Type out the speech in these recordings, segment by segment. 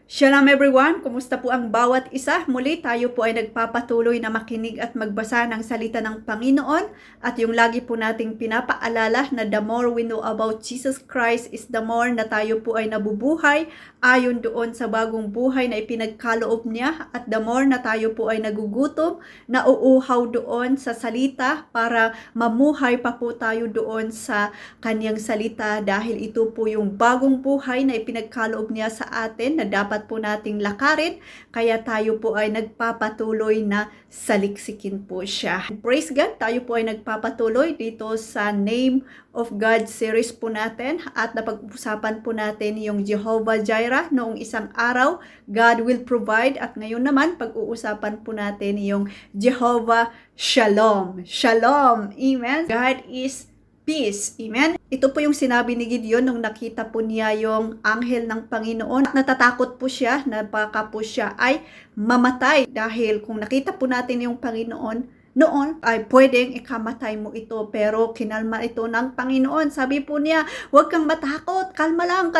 Shalom everyone! Kumusta po ang bawat isa? Muli tayo po ay nagpapatuloy na makinig at magbasa ng salita ng Panginoon at yung lagi po nating pinapaalala na the more we know about Jesus Christ is the more na tayo po ay nabubuhay ayon doon sa bagong buhay na ipinagkaloob niya at the more na tayo po ay nagugutom, nauuhaw doon sa salita para mamuhay pa po tayo doon sa kanyang salita dahil ito po yung bagong buhay na ipinagkaloob niya sa atin na dapat po nating lakarin, kaya tayo po ay nagpapatuloy na saliksikin po siya. Praise God, tayo po ay nagpapatuloy dito sa Name of God series po natin at napag-usapan po natin yung Jehovah Jireh noong isang araw, God will provide, at ngayon naman pag-uusapan po natin yung Jehovah Shalom. Shalom, amen. God is peace. Amen? Ito po yung sinabi ni Gideon nung nakita po niya yung anghel ng Panginoon. Natatakot po siya na baka po siya ay mamatay dahil kung nakita po natin yung Panginoon noon ay pwedeng ikamatay mo ito, pero kinalma ito ng Panginoon. Sabi po niya, huwag kang matakot, kalma lang,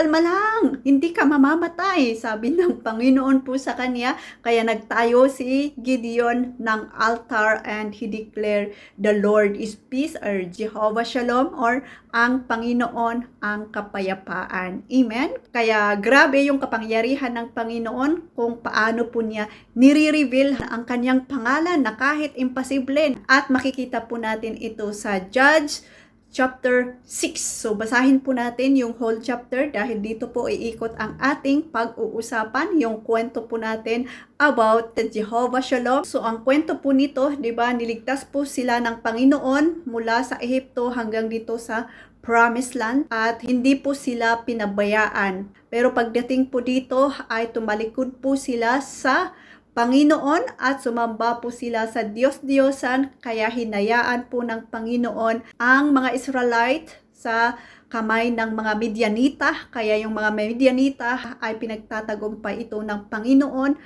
hindi ka mamamatay, sabi ng Panginoon po sa kanya. Kaya nagtayo si Gideon ng altar and he declared, the Lord is peace, or Jehovah Shalom, or ang Panginoon ang kapayapaan. Amen? Kaya grabe yung kapangyarihan ng Panginoon kung paano po niya nire-reveal ang kanyang pangalan na kahit impossible. At makikita po natin ito sa Judge chapter 6. So basahin po natin yung whole chapter dahil dito po iikot ang ating pag-uusapan, yung kwento po natin about the Jehovah Shalom. So ang kwento po nito, 'di ba, niligtas po sila ng Panginoon mula sa Ehipto hanggang dito sa Promised Land at hindi po sila pinabayaan. Pero pagdating po dito ay tumalikod po sila sa Panginoon at sumamba po sila sa Diyos-Diyosan, kaya hinayaan po ng Panginoon ang mga Israelite sa kamay ng mga Midianita, kaya yung mga Midianita ay pinagtatagumpay ito ng Panginoon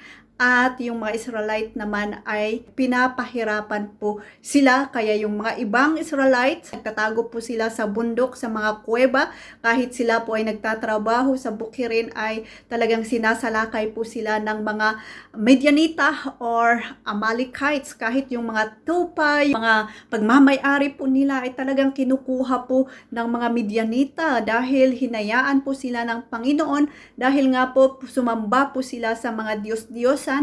at yung mga Israelite naman ay pinapahirapan po sila. Kaya yung mga ibang Israelites, nagtatago po sila sa bundok, sa mga kuweba. Kahit sila po ay nagtatrabaho sa bukirin, ay talagang sinasalakay po sila ng mga Midianita or Amalekites. Kahit yung mga tupay, mga pagmamayari po nila ay talagang kinukuha po ng mga Midianita dahil hinayaan po sila ng Panginoon, dahil nga po sumamba po sila sa mga Diyos-Diyosan,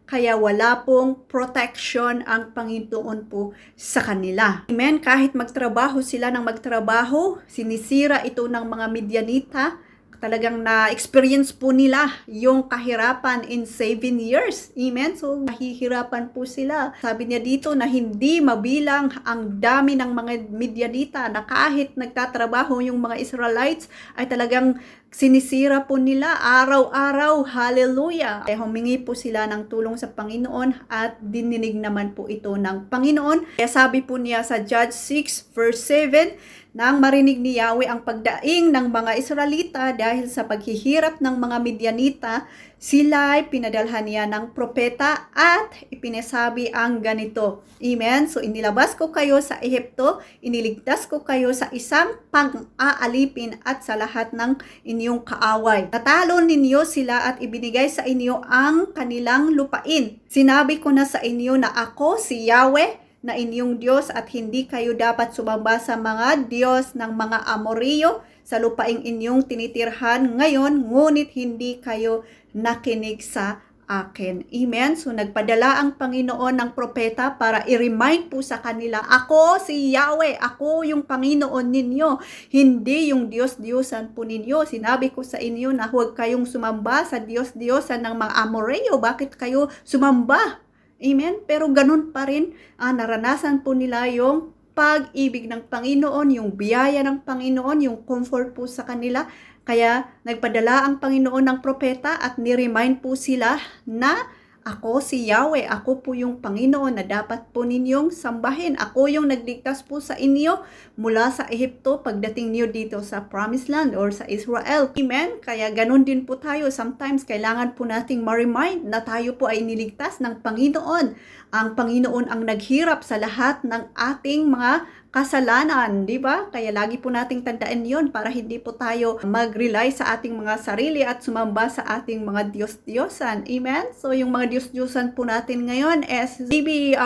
kaya wala pong protection ang Panginoon po sa kanila. Amen? Kahit magtrabaho sila ng magtrabaho, sinisira ito ng mga Midianita. Talagang na-experience po nila yung kahirapan in 7 years. Amen? So, nahihirapan po sila. Sabi niya dito na hindi mabilang ang dami ng mga Midianita na kahit nagtatrabaho yung mga Israelites ay talagang sinisira po nila araw-araw. Hallelujah! Kaya humingi po sila ng tulong sa Panginoon at dininig naman po ito ng Panginoon. Kaya sabi po niya sa Judge 6 verse 7, nang marinig ni Yahweh ang pagdaing ng mga Israelita dahil sa paghihirap ng mga Midianita, sila ay pinadalhan niya ng propeta at ipinasabi ang ganito. Amen? So inilabas ko kayo sa Ehipto, iniligtas ko kayo sa isang pang-aalipin at sa lahat ng inyong kaaway. Natalo ninyo sila at ibinigay sa inyo ang kanilang lupain. Sinabi ko na sa inyo na ako si Yahweh na inyong Diyos at hindi kayo dapat sumamba sa mga Diyos ng mga Amoreo sa lupaing inyong tinitirhan ngayon, ngunit hindi kayo nakinig sa akin. Amen? So nagpadala ang Panginoon ng propeta para i-remind po sa kanila, ako si Yahweh, ako yung Panginoon ninyo, hindi yung Diyos-Diyosan po ninyo. Sinabi ko sa inyo na huwag kayong sumamba sa Diyos-Diyosan ng mga Amoreo. Bakit kayo sumamba? Amen? Pero ganun pa rin, naranasan po nila yung pag-ibig ng Panginoon, yung biyaya ng Panginoon, yung comfort po sa kanila. Kaya nagpadala ang Panginoon ng propeta at ni-remind po sila na ako si Yahweh, ako po yung Panginoon na dapat po ninyong sambahin. Ako yung nagligtas po sa inyo mula sa Ehipto pagdating niyo dito sa Promised Land or sa Israel. Amen? Kaya ganun din po tayo. Sometimes kailangan po nating ma-remind na tayo po ay niligtas ng Panginoon. Ang Panginoon ang naghirap sa lahat ng ating mga kasalanan, di ba? Kaya lagi po nating tandaan yon para hindi po tayo mag-rely sa ating mga sarili at sumamba sa ating mga Diyos-Diyosan. Amen? So, yung mga Diyos-Diyosan po natin ngayon is maybe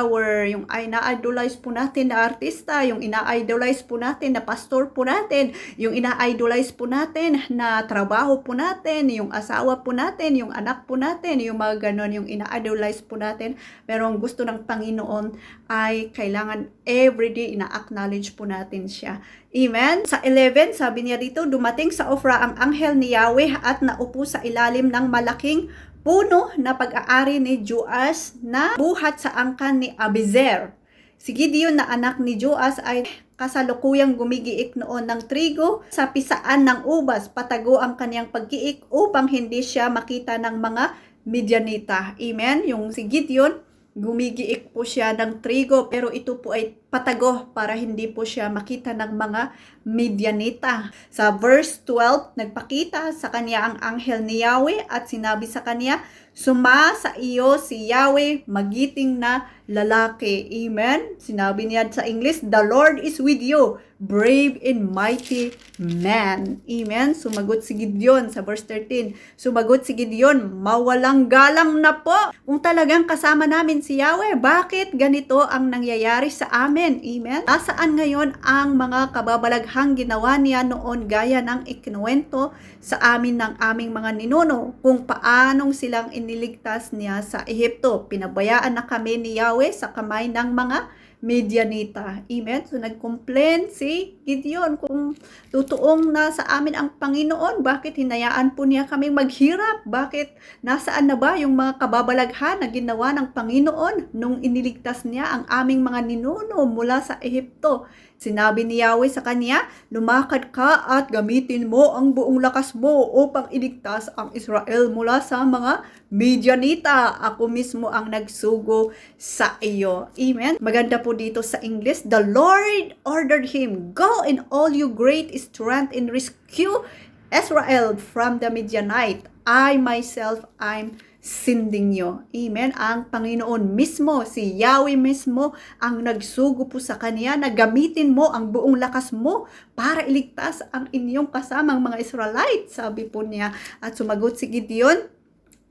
yung ina-idolize po natin na artista, yung ina-idolize po natin na pastor po natin, yung ina-idolize po natin na trabaho po natin, yung asawa po natin, yung anak po natin, yung mga ganon, yung ina-idolize po natin. Pero ang gusto ng Panginoon ay kailangan everyday ina-acknowledge po natin siya. Amen? Sa 11, sabi niya dito, dumating sa Ofra ang anghel ni Yahweh at naupo sa ilalim ng malaking puno na pag-aari ni Joas na buhat sa angkan ni Abizer. Si Gideon na anak ni Joas ay kasalukuyang gumigiik noon ng trigo sa pisaan ng ubas. Patago ang kanyang paggiik upang hindi siya makita ng mga Midianita. Amen? Yung si Gideon, gumigiik po siya ng trigo pero ito po ay patago para hindi po siya makita ng mga Midianita. Sa verse 12, nagpakita sa kanya ang anghel ni Yahweh at sinabi sa kanya, suma sa iyo si Yahweh, magiting na lalaki. Amen? Sinabi niya sa English, the Lord is with you, brave and mighty man. Amen? Sumagot si Gideon sa verse 13. Sumagot si Gideon, mawalang galang na po. Kung talagang kasama namin si Yahweh, bakit ganito ang nangyayari sa amin? Amen? Nasaan ngayon ang mga kababalaghang ginawa niya noon gaya ng ikinuwento sa amin ng aming mga ninuno kung paanong silang iniligtas niya sa Ehipto. Pinabayaan na kami ni Yahweh sa kamay ng mga Midianita. Amen? So, nag-complain si Gideon kung totoong nasa amin ang Panginoon. Bakit hinayaan po niya kaming maghirap? Bakit nasaan na ba yung mga kababalaghan na ginawa ng Panginoon nung iniligtas niya ang aming mga ninuno mula sa Ehipto? Sinabi ni Yahweh sa kanya, lumakad ka at gamitin mo ang buong lakas mo upang iligtas ang Israel mula sa mga Midianita. Ako mismo ang nagsugo sa iyo. Amen? Maganda po dito sa English, the Lord ordered him, go in all you great strength and rescue Israel from the Midianite. I myself, I'm sending you. Amen? Ang Panginoon mismo, si Yahweh mismo, ang nagsugo po sa kanya na gamitin mo ang buong lakas mo para iligtas ang inyong kasamang mga Israelites. Sabi po niya. At sumagot si Gideon,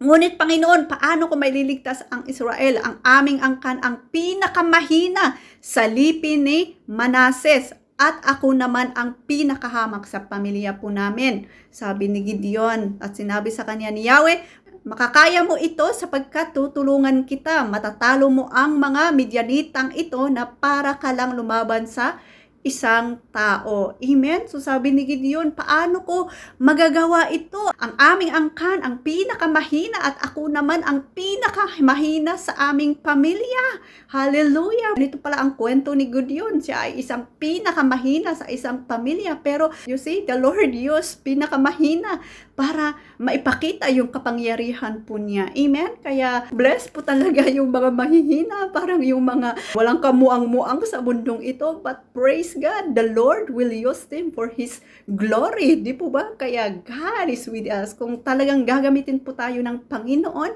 ngunit Panginoon, paano ko maililigtas ang Israel? Ang aming angkan ang pinakamahina sa lipi ni Manases. At ako naman ang pinakahamak sa pamilya po namin. Sabi ni Gideon. At sinabi sa kanya ni Yahweh, makakaya mo ito sapagkat tutulungan kita. Matatalo mo ang mga Midianitang ito na para ka lang lumaban sa isang tao. Amen? So sabi ni Gideon, paano ko magagawa ito? Ang aming angkan, ang pinakamahina at ako naman ang pinakamahina sa aming pamilya. Hallelujah! Ito pala ang kwento ni Gideon. Siya ay isang pinakamahina sa isang pamilya. Pero you see, the Lord used pinakamahina para maipakita yung kapangyarihan po niya. Amen? Kaya blessed po talaga yung mga mahihina. Parang yung mga walang kamuang-muang sa mundong ito. But praise God, the Lord will use them for His glory. Di po ba? Kaya God is with us. Kung talagang gagamitin po tayo ng Panginoon,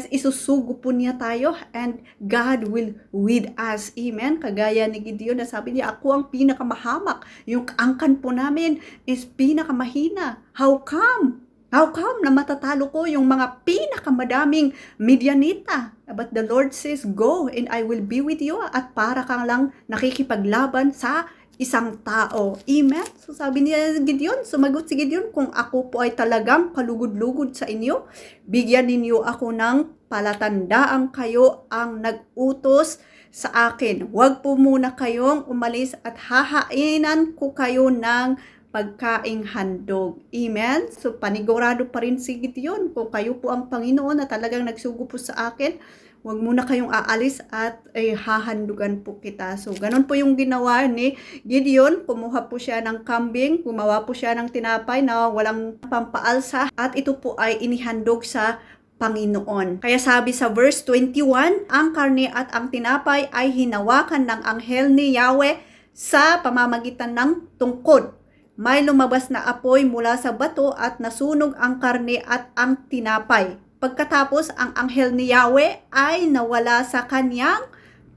isusugo po niya tayo and God will with us. Amen? Kagaya ni Gideon na sabi niya, ako ang pinakamahamak. Yung angkan po namin is pinakamahina. How come? How come na matatalo ko yung mga pinakamadaming Midianita? But the Lord says, go and I will be with you. At para kang lang nakikipaglaban sa isang tao. Amen? So sabi niya Gideon, sumagot si Gideon, kung ako po ay talagang kalugod-lugod sa inyo, bigyan ninyo ako ng palatandaan kayo ang nag-utos sa akin. Huwag po muna kayong umalis at hahainan ko kayo ng pagkaing handog. Amen? So, panigurado pa rin si Gideon. Kung kayo po ang Panginoon na talagang nagsugo po sa akin, huwag muna kayong aalis at hahandugan po kita. So, ganun po yung ginawa ni Gideon. Kumuha po siya ng kambing, gumawa po siya ng tinapay na walang pampaalsa, at ito po ay inihandog sa Panginoon. Kaya sabi sa verse 21, ang karne at ang tinapay ay hinawakan ng anghel ni Yahweh sa pamamagitan ng tungkod. May lumabas na apoy mula sa bato at nasunog ang karne at ang tinapay. Pagkatapos, ang anghel ni Yahweh ay nawala sa kanyang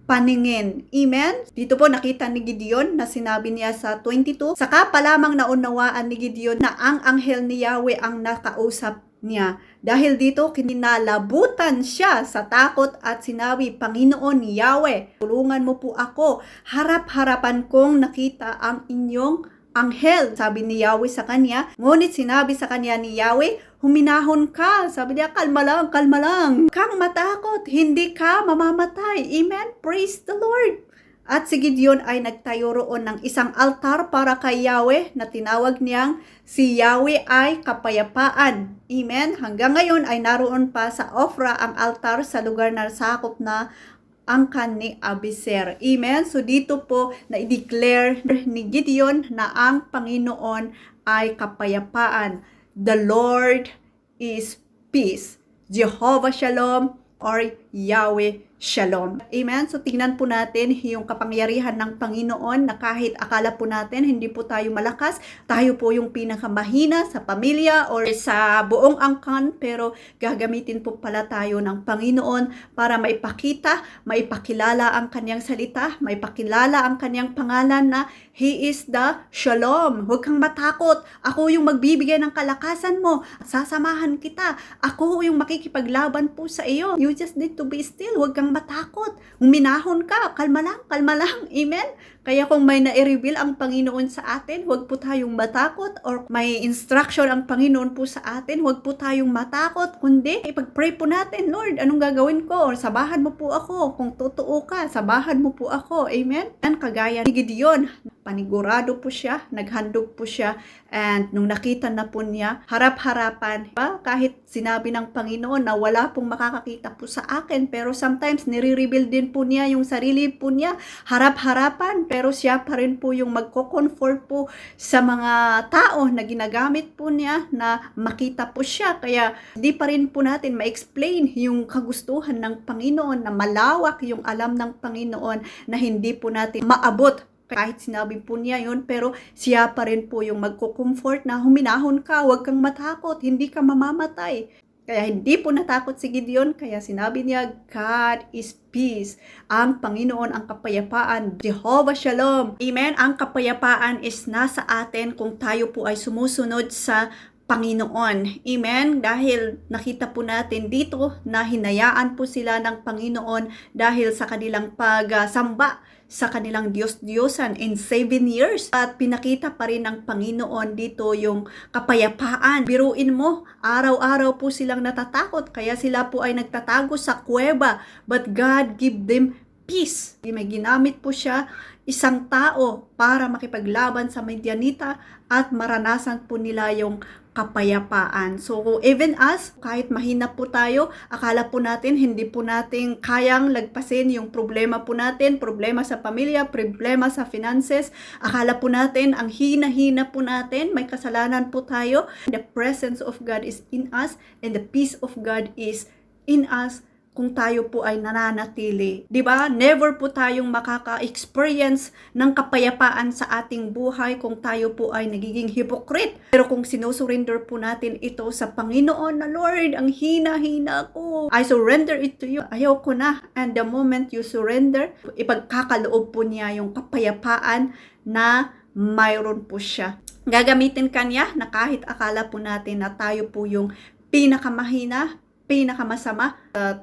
paningin. Amen? Dito po nakita ni Gideon na sinabi niya sa 22, saka pa lamang naunawaan ni Gideon na ang anghel ni Yahweh ang nakausap niya. Dahil dito kinalabutan siya sa takot at sinabi, Panginoon Yahweh, tulungan mo po ako. Harap-harapan kong nakita ang inyong anghel. Sabi ni Yahweh sa kanya, ngunit sinabi sa kanya ni Yahweh, huminahon ka. Sabi niya, kalma lang, kalma lang. Kang matakot, hindi ka mamamatay. Amen? Praise the Lord. At si Gideon ay nagtayo roon ng isang altar para kay Yahweh na tinawag niyang si Yahweh ay kapayapaan. Amen? Hanggang ngayon ay naroon pa sa Ofra ang altar sa lugar na sakop na angkan ni Abiser. Amen? So dito po na i-declare ni Gideon na ang Panginoon ay kapayapaan. The Lord is peace. Jehovah Shalom or Yahweh Shalom. Amen? So tingnan po natin yung kapangyarihan ng Panginoon na kahit akala po natin hindi po tayo malakas, tayo po yung pinakamahina sa pamilya or sa buong angkan, pero gagamitin po pala tayo ng Panginoon para maipakita, maipakilala ang kanyang salita, maipakilala ang kanyang pangalan na He is the Shalom. Huwag kang matakot. Ako yung magbibigay ng kalakasan mo. Sasamahan kita. Ako yung makikipaglaban po sa iyo. You just need to be still. Huwag kang matakot. Huminahon ka. Kalma lang, kalma lang. Amen? Kaya kung may na-reveal ang Panginoon sa atin, huwag po tayong matakot, or may instruction ang Panginoon po sa atin, huwag po tayong matakot, kundi ipag-pray po natin, Lord, anong gagawin ko? Or sabahan mo po ako. Kung totoo ka, sabahan mo po ako. Amen? Yan, kagaya ni Gideon. Panigurado po siya, naghandog po siya, and nung nakita na po niya, harap-harapan, kahit sinabi ng Panginoon na wala pong makakakita po sa akin, pero sometimes nire-reveal din po niya yung sarili po niya, harap-harapan, pero siya pa rin po yung magko-comfort po sa mga tao na ginagamit po niya na makita po siya. Kaya di pa rin po natin ma-explain yung kagustuhan ng Panginoon, na malawak yung alam ng Panginoon na hindi po natin maabot. Kahit sinabi po niya yun, pero siya pa rin po yung magko-comfort na huminahon ka, huwag kang matakot, hindi ka mamamatay. Kaya hindi po natakot si Gideon, kaya sinabi niya, God is peace. Ang Panginoon ang kapayapaan. Jehovah Shalom. Amen? Ang kapayapaan is nasa atin kung tayo po ay sumusunod sa Panginoon. Amen? Dahil nakita po natin dito na hinayaan po sila ng Panginoon dahil sa kanilang pagsamba sa kanilang Diyos-Diyosan in 7 years. At pinakita pa rin ng Panginoon dito yung kapayapaan. Biruin mo, araw-araw po silang natatakot, kaya sila po ay nagtatago sa kuweba. But God give them peace. May ginamit po siya, isang tao, para makipaglaban sa Midianita at maranasan po nila yung kapayapaan. So, even us, kahit mahina po tayo, akala po natin, hindi po natin kayang lagpasin yung problema po natin, problema sa pamilya, problema sa finances. Akala po natin, ang hina-hina po natin, may kasalanan po tayo. The presence of God is in us and the peace of God is in us kung tayo po ay nananatili. Diba? Never po tayong makaka-experience ng kapayapaan sa ating buhay kung tayo po ay nagiging hypocrite. Pero kung sinusurrender po natin ito sa Panginoon na, Lord, ang hina-hina ko, I surrender it to you. Ayaw ko na. And the moment you surrender, ipagkakaloob po niya yung kapayapaan na mayroon po siya. Gagamitin kanya na kahit akala po natin na tayo po yung pinakamahina, pinakamasama,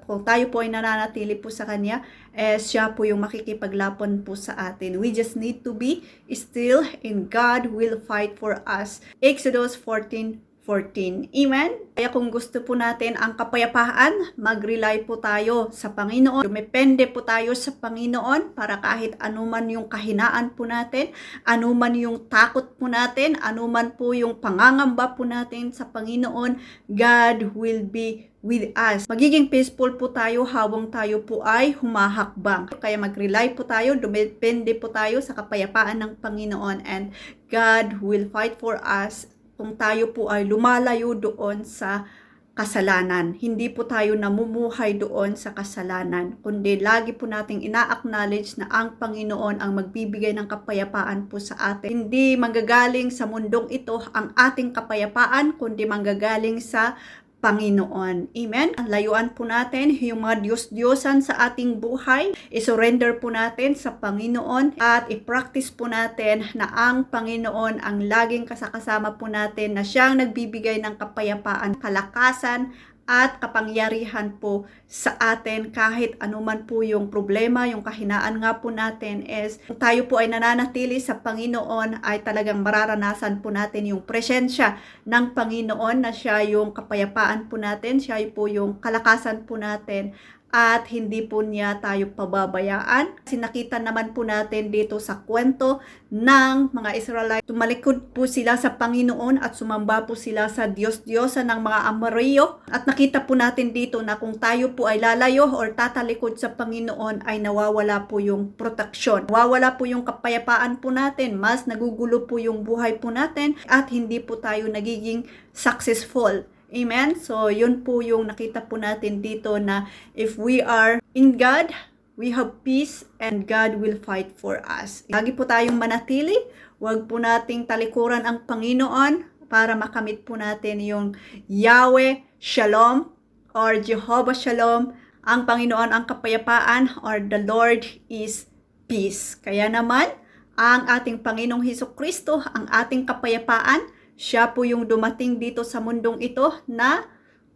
kung tayo po ay nananatili po sa Kanya, siya po yung makikipaglaban po sa atin. We just need to be still and God will fight for us. Exodus 14:14. Amen? Kaya kung gusto po natin ang kapayapaan, mag-rely po tayo sa Panginoon. Dumepende po tayo sa Panginoon para kahit anuman yung kahinaan po natin, anuman yung takot po natin, anuman po yung pangangamba po natin sa Panginoon, God will be with us. Magiging peaceful po tayo habang tayo po ay humahakbang. Kaya mag-rely po tayo, dumepende po tayo sa kapayapaan ng Panginoon, and God will fight for us kung tayo po ay lumalayo doon sa kasalanan. Hindi po tayo namumuhay doon sa kasalanan, kundi lagi po nating ina-acknowledge na ang Panginoon ang magbibigay ng kapayapaan po sa atin. Hindi manggagaling sa mundong ito ang ating kapayapaan, kundi manggagaling sa Panginoon. Amen? Ang layuan po natin, yung mga Diyos-Diyosan sa ating buhay, isurrender po natin sa Panginoon at i-practice po natin na ang Panginoon ang laging kasakasama po natin, na siyang nagbibigay ng kapayapaan, kalakasan, at kapangyarihan po sa atin kahit anuman po yung problema, yung kahinaan nga po natin is kung tayo po ay nananatili sa Panginoon ay talagang mararanasan po natin yung presensya ng Panginoon, na siya yung kapayapaan po natin, siya po yung kalakasan po natin, at hindi po niya tayo pababayaan. Kasi nakita naman po natin dito sa kwento ng mga Israelite, tumalikod po sila sa Panginoon at sumamba po sila sa Diyos-Diyosan ng mga Amorreo. At nakita po natin dito na kung tayo po ay lalayo or tatalikod sa Panginoon ay nawawala po yung proteksyon. Nawawala po yung kapayapaan po natin, mas nagugulo po yung buhay po natin at hindi po tayo nagiging successful. Amen? So, yun po yung nakita po natin dito, na if we are in God, we have peace and God will fight for us. Lagi po tayong manatili. Huwag po nating talikuran ang Panginoon para makamit po natin yung Yahweh Shalom or Jehovah Shalom. Ang Panginoon ang kapayapaan, or the Lord is peace. Kaya naman, ang ating Panginoong Hesukristo, ang ating kapayapaan, siya po yung dumating dito sa mundong ito na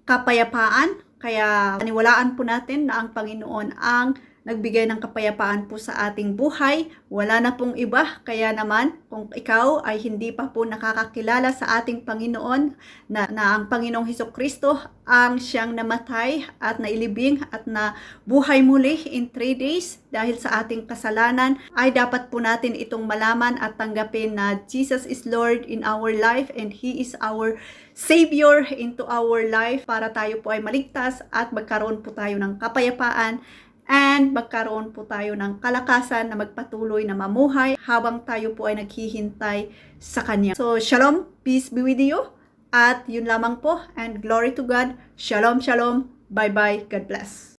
kapayapaan. Kaya paniwalaan po natin na ang Panginoon ang nagbigay ng kapayapaan po sa ating buhay. Wala na pong iba. Kaya naman, kung ikaw ay hindi pa po nakakakilala sa ating Panginoon, na ang Panginoong Hesukristo ang siyang namatay at nailibing at na buhay muli in 3 days dahil sa ating kasalanan, ay dapat po natin itong malaman at tanggapin na Jesus is Lord in our life and He is our Savior into our life, para tayo po ay maligtas at magkaroon po tayo ng kapayapaan and magkaroon po tayo ng kalakasan na magpatuloy na mamuhay habang tayo po ay naghihintay sa Kanya. So, Shalom, peace be with you. At yun lamang po, and glory to God. Shalom, shalom. Bye-bye. God bless.